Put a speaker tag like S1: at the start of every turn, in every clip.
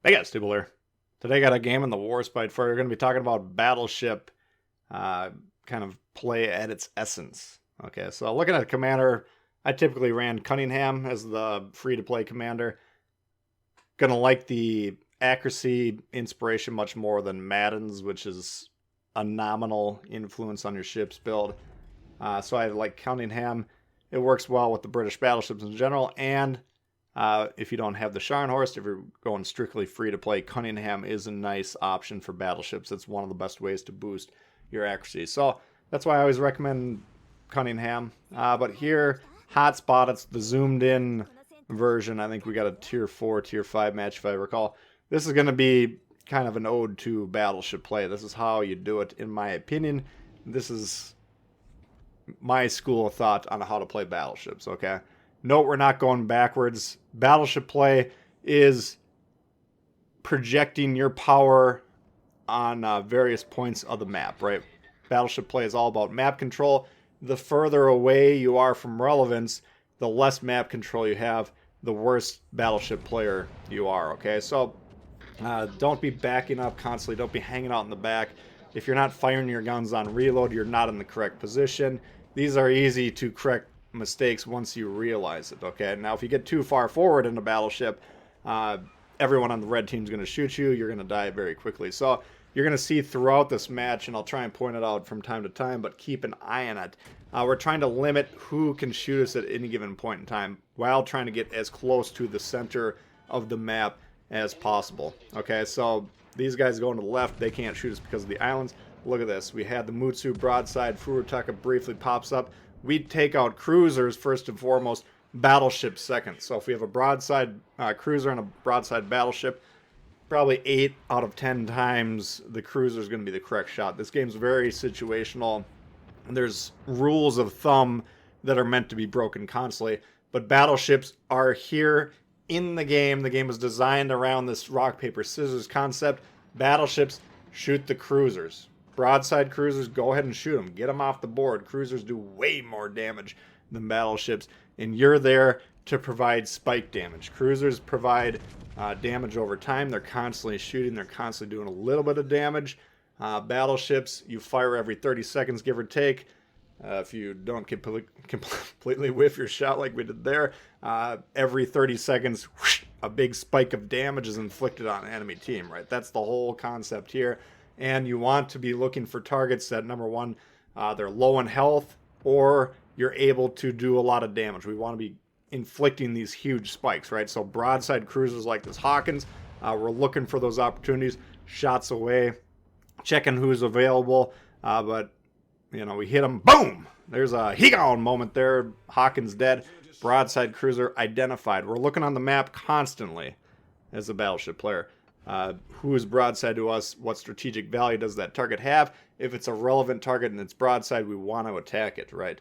S1: Hey guys, Tbull here. Today I got a game in the Warspite for you. We're going to be talking about Battleship kind of play at its essence. Okay, so looking at commander, I typically ran Cunningham as the free-to-play commander. Gonna like the accuracy inspiration much more than Madden's, which is a nominal influence on your ship's build. So I like Cunningham. It works well with the British battleships in general, and if you don't have the Scharnhorst, if you're going strictly free to play, Cunningham is a nice option for battleships. It's one of the best ways to boost your accuracy. So that's why I always recommend Cunningham. But here, hotspot, it's the zoomed in version. I think we got a tier 4, tier 5 match if I recall. This is going to be kind of an ode to battleship play. This is how you do it, in my opinion. This is my school of thought on how to play battleships, okay? Note we're not going backwards. Battleship play is projecting your power on various points of the map, right? Battleship play is all about map control. The further away you are from relevance, the less map control you have, the worse battleship player you are, okay? So don't be backing up constantly. Don't be hanging out in the back. If you're not firing your guns on reload, you're not in the correct position. These are easy to correct mistakes once you realize it, okay? Now, if you get too far forward in a battleship, everyone on the red team is going to shoot you. You're going to die very quickly. So you're going to see throughout this match, and I'll try and point it out from time to time, but keep an eye on it. We're trying to limit who can shoot us at any given point in time while trying to get as close to the center of the map as possible. Okay, so these guys going to the left, they can't shoot us because of the islands. Look at this. We had the Mutsu broadside. Furutaka briefly pops up. We take out cruisers first and foremost, battleships second. So if we have a broadside cruiser and a broadside battleship, probably 8 out of 10 times the cruiser is going to be the correct shot. This game's very situational. There's rules of thumb that are meant to be broken constantly, but battleships are here in the game. The game is designed around this rock, paper, scissors concept. Battleships shoot the cruisers. Broadside cruisers, go ahead and shoot them. Get them off the board. Cruisers do way more damage than battleships, and you're there to provide spike damage. Cruisers provide damage over time. They're constantly shooting. They're constantly doing a little bit of damage. Battleships, you fire every 30 seconds, give or take. If you don't completely whiff your shot like we did there, every 30 seconds, whoosh, a big spike of damage is inflicted on an enemy team, right? That's the whole concept here. And you want to be looking for targets that, number one, they're low in health, or you're able to do a lot of damage. We want to be inflicting these huge spikes, right? So broadside cruisers like this Hawkins, we're looking for those opportunities, shots away, checking who's available, but you know, we hit them, boom! There's a he gone moment there. Hawkins dead. Broadside cruiser identified. We're looking on the map constantly as a battleship player. Who is broadside to us? What strategic value does that target have? If it's a relevant target and it's broadside, we want to attack it, right?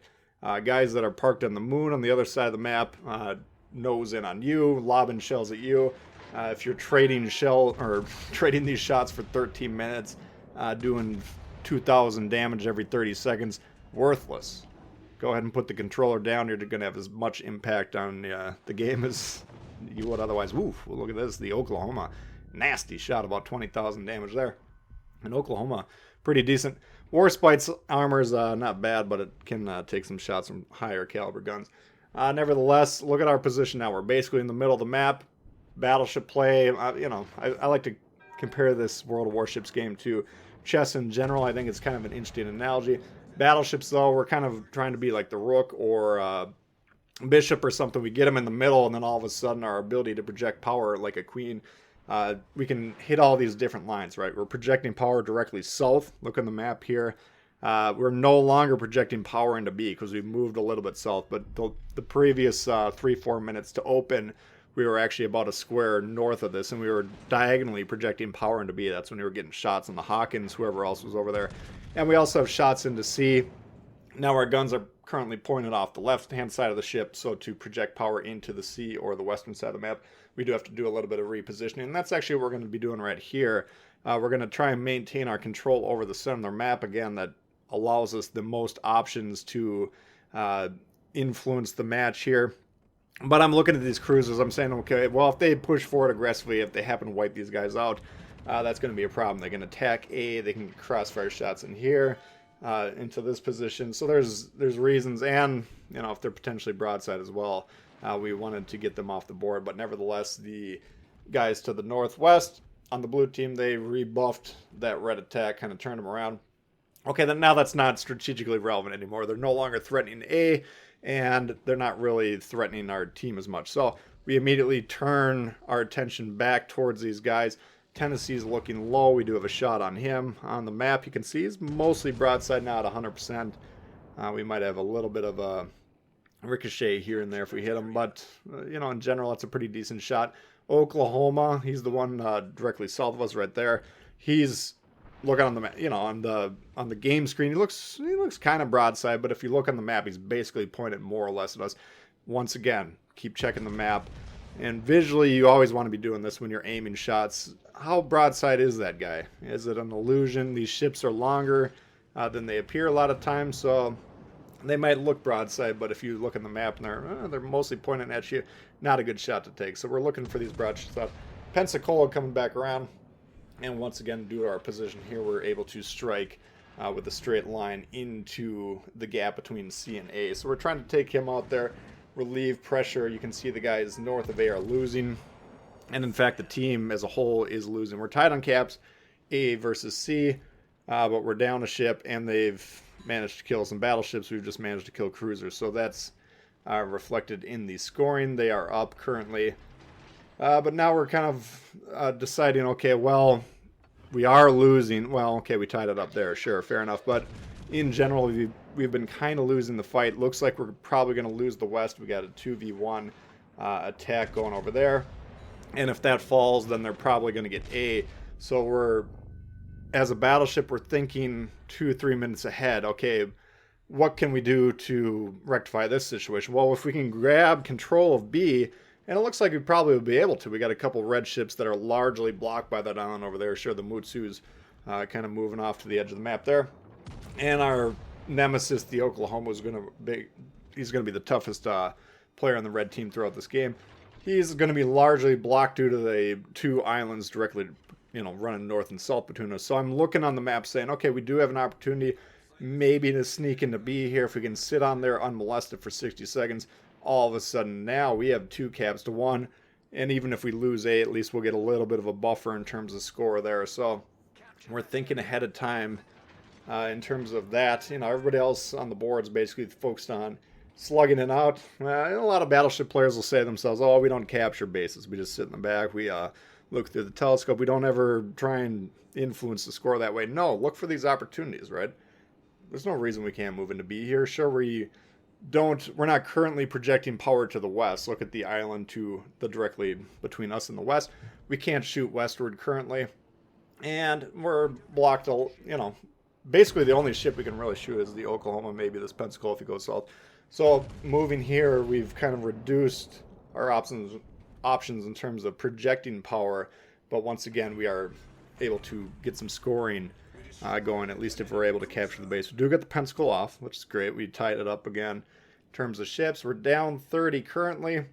S1: Guys that are parked on the moon on the other side of the map, nose in on you, lobbing shells at you. If you're trading trading these shots for 13 minutes, doing 2,000 damage every 30 seconds, worthless. Go ahead and put the controller down. You're going to have as much impact on the game as you would otherwise. Woof, well, look at this, the Oklahoma. Nasty shot, about 20,000 damage there. In Oklahoma, pretty decent. Warspite's armor is not bad, but it can take some shots from higher caliber guns. Nevertheless, look at our position now. We're basically in the middle of the map. Battleship play, I like to compare this World of Warships game to chess in general. I think it's kind of an interesting analogy. Battleships, though, we're kind of trying to be like the rook or bishop or something. We get them in the middle, and then all of a sudden our ability to project power like a queen, we can hit all these different lines, right? We're projecting power directly south. Look on the map here. We're no longer projecting power into B because we've moved a little bit south, but the previous 3-4 minutes to open, we were actually about a square north of this, and we were diagonally projecting power into B. That's when we were getting shots on the Hawkins, whoever else was over there. And we also have shots into C. Now our guns are currently pointed off the left-hand side of the ship, so to project power into the sea or the western side of the map, we do have to do a little bit of repositioning, and that's actually what we're going to be doing right here. We're going to try and maintain our control over the center of the map, again, that allows us the most options to influence the match here. But I'm looking at these cruisers. I'm saying, okay, well, if they push forward aggressively, if they happen to wipe these guys out, that's going to be a problem. They can attack A. They can crossfire shots in here into this position. So there's reasons, and if they're potentially broadside as well, we wanted to get them off the board. But nevertheless, the guys to the northwest on the blue team, they rebuffed that red attack, kind of turned them around. Okay, then now that's not strategically relevant anymore. They're no longer threatening A, and they're not really threatening our team as much. So we immediately turn our attention back towards these guys. Tennessee's looking low. We do have a shot on him. On the map, you can see he's mostly broadside, not 100%. We might have a little bit of a ricochet here and there if we hit him, but in general, it's a pretty decent shot. Oklahoma, he's the one directly south of us right there. He's looking on the on the game screen. He looks kind of broadside, but if you look on the map, he's basically pointed more or less at us. Once again, keep checking the map. And visually, you always want to be doing this when you're aiming shots. How broadside is that guy? Is it an illusion? These ships are longer than they appear a lot of times, so they might look broadside, but if you look at the map and they're mostly pointing at you, not a good shot to take. So we're looking for these broadside. Pensacola coming back around. And once again, due to our position here, we're able to strike with a straight line into the gap between C and A. So we're trying to take him out there, relieve pressure. You can see the guys north of A are losing. And in fact, the team as a whole is losing. We're tied on caps, A versus C, but we're down a ship, and they've managed to kill some battleships. We've just managed to kill cruisers. So that's reflected in the scoring. They are up currently. But now we're kind of deciding, okay, well, we are losing. Well, okay, we tied it up there. Sure, fair enough. But in general, we've been kind of losing the fight. Looks like we're probably going to lose the West. We got a 2v1 attack going over there. And if that falls, then they're probably going to get A. So as a battleship, we're thinking 2-3 minutes ahead. Okay, what can we do to rectify this situation? Well, if we can grab control of B, and it looks like we probably will be able to. We got a couple red ships that are largely blocked by that island over there. Sure, the Mutsu's kind of moving off to the edge of the map there. And our nemesis, the Oklahoma, he's going to be the toughest player on the red team throughout this game. He's going to be largely blocked due to the two islands directly, running north and south between us. So I'm looking on the map saying, okay, we do have an opportunity maybe to sneak into B here if we can sit on there unmolested for 60 seconds. All of a sudden now we have 2 caps to 1, and even if we lose A, at least we'll get a little bit of a buffer in terms of score there. So we're thinking ahead of time in terms of that. Everybody else on the board is basically focused on slugging it out. A lot of battleship players will say to themselves, oh, we don't capture bases, we just sit in the back, we look through the telescope, we don't ever try and influence the score that way. No, look for these opportunities, right? There's no reason we can't move into B here. Sure, we're not currently projecting power to the west. Look at the island to the directly between us and the west. We can't shoot westward currently, and we're blocked. Basically the only ship we can really shoot is the Oklahoma, maybe this Pensacola if it goes south. So moving here, we've kind of reduced our options in terms of projecting power, but once again we are able to get some scoring going, at least if we're able to capture the base. We do get the Pensacola off, which is great. We tied it up again. In terms of ships, we're down 30 currently.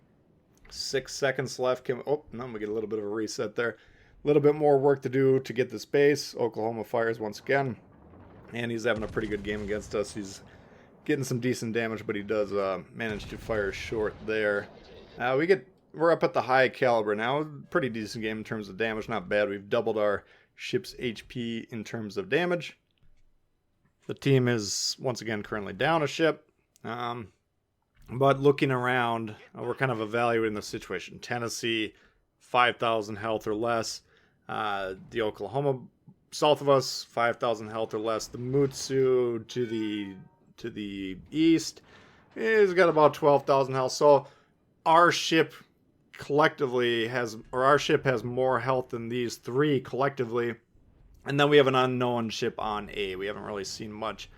S1: 6 seconds left. We get a little bit of a reset there. A little bit more work to do to get this base. Oklahoma fires once again, and he's having a pretty good game against us. He's getting some decent damage, but he does manage to fire short there. We're up at the high caliber now. Pretty decent game in terms of damage. Not bad. We've doubled our ship's HP in terms of damage. The team is once again currently down a ship. But looking around, we're kind of evaluating the situation. Tennessee, 5,000 health or less. The Oklahoma south of us, 5,000 health or less. The Mutsu to the east is got about 12,000 health. So our ship has more health than these 3 collectively. And then we have an unknown ship on A. We haven't really seen much.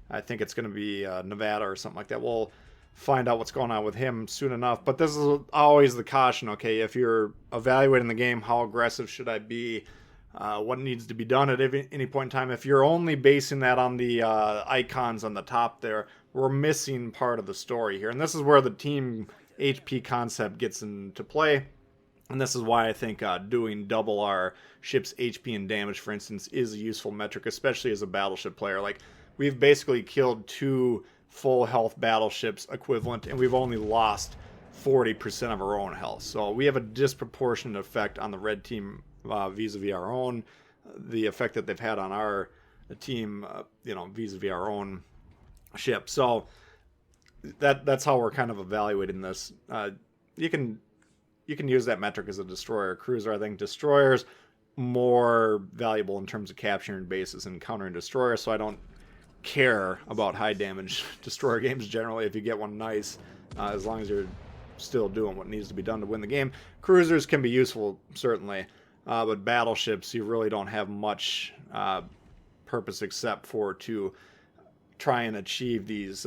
S1: I think it's going to be Nevada or something like that. We'll find out what's going on with him soon enough. But this is always the caution, okay? If you're evaluating the game, how aggressive should I be? What needs to be done at any point in time? If you're only basing that on the icons on the top there, we're missing part of the story here. And this is where the team HP concept gets into play. And this is why I think doing double our ship's HP and damage, for instance, is a useful metric, especially as a battleship player. Like, we've basically killed 2 full health battleships equivalent, and we've only lost 40% of our own health. So we have a disproportionate effect on the red team vis-a-vis our own, the effect that they've had on our team, vis-a-vis our own ship. So that's how we're kind of evaluating this. You can use that metric as a destroyer cruiser. I think destroyers more valuable in terms of capturing bases and countering destroyers, so I don't care about high damage destroyer games generally. If you get one nice, as long as you're still doing what needs to be done to win the game. Cruisers can be useful, certainly, but battleships, you really don't have much purpose except for to try and achieve these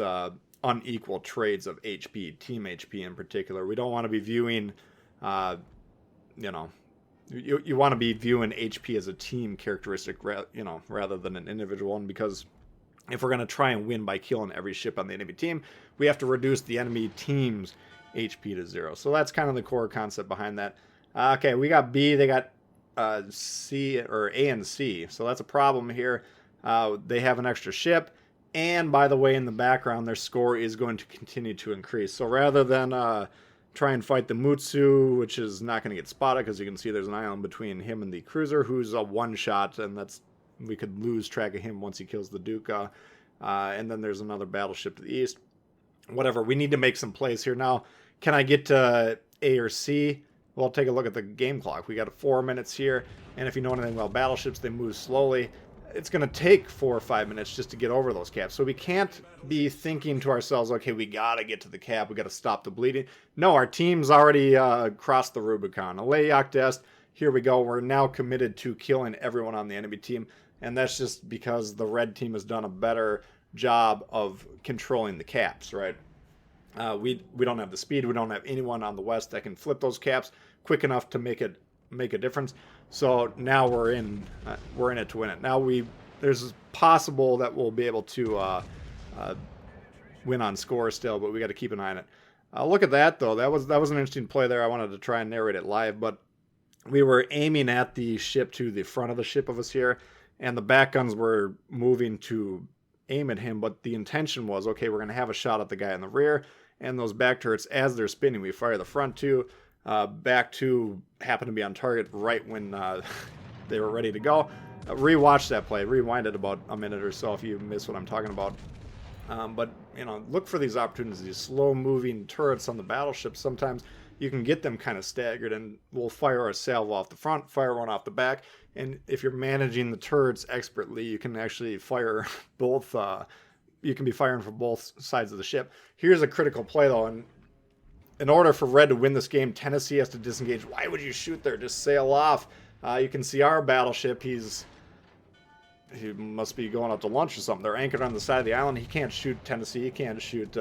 S1: unequal trades of HP, team HP in particular. We don't want to be viewing you want to be viewing HP as a team characteristic, rather than an individual one, because if we're going to try and win by killing every ship on the enemy team, we have to reduce the enemy team's HP to 0. So that's kind of the core concept behind that. Okay, we got B, they got C, or A and C, so that's a problem here. They have an extra ship, and by the way, in the background, their score is going to continue to increase. So rather than try and fight the Mutsu, which is not going to get spotted, because you can see there's an island between him and the cruiser, who's a one-shot, and we could lose track of him once he kills the Duca. And then there's another battleship to the east. Whatever, we need to make some plays here. Now, can I get to A or C? Well, take a look at the game clock. We got 4 minutes here, and if you know anything about battleships, they move slowly. It's going to take 4 or 5 minutes just to get over those caps. So we can't be thinking to ourselves, okay, we got to get to the cap, we got to stop the bleeding. No, our team's already crossed the Rubicon. Alayak Dest, here we go. We're now committed to killing everyone on the enemy team, and that's just because the red team has done a better job of controlling the caps, right? We don't have the speed. We don't have anyone on the west that can flip those caps quick enough to make a difference. So now we're in it to win it. Now there's possible that we'll be able to win on score still, but we got to keep an eye on it. Look at that though. That was an interesting play there. I wanted to try and narrate it live, but we were aiming at the ship to the front of the ship of us here, and the back guns were moving to aim at him, but the intention was, okay, we're going to have a shot at the guy in the rear, and those back turrets, as they're spinning, we fire the front two. Back two happened to be on target right when they were ready to go. Rewatch that play. Rewind it about a minute or so if you miss what I'm talking about. But, look for these opportunities, these slow-moving turrets on the battleship. Sometimes you can get them kind of staggered, and we'll fire a salvo off the front, fire one off the back, and if you're managing the turrets expertly, you can actually fire both. You can be firing from both sides of the ship. Here's a critical play, though, and in order for red to win this game, Tennessee has to disengage. Why would you shoot there? Just sail off. You can see our battleship. He must be going out to lunch or something. They're anchored on the side of the island. He can't shoot Tennessee. He can't shoot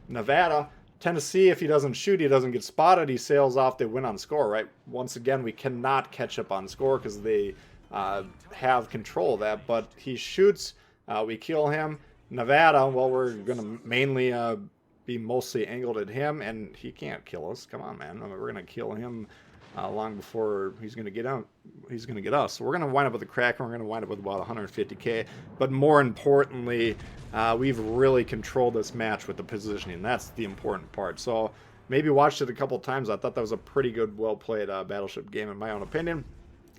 S1: Nevada. Tennessee, if he doesn't shoot, he doesn't get spotted. He sails off. They win on score, right? Once again, we cannot catch up on score because they have control of that. But he shoots. We kill him. Nevada, well, we're going to mainly be mostly angled at him, and he can't kill us. Come on, man. We're going to kill him long before he's going to get out. He's going to get us. So we're going to wind up with a crack, and we're going to wind up with about 150k. But more importantly, we've really controlled this match with the positioning. That's the important part. So maybe watched it a couple times. I thought that was a pretty good, well-played Battleship game in my own opinion.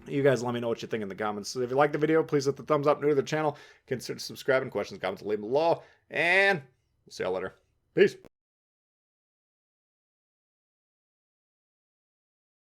S1: You guys let me know what you think in the comments. So if you like the video, please hit the thumbs up. New to the channel, consider subscribing. Questions, comments, leave them below. And we'll see y'all later. Peace.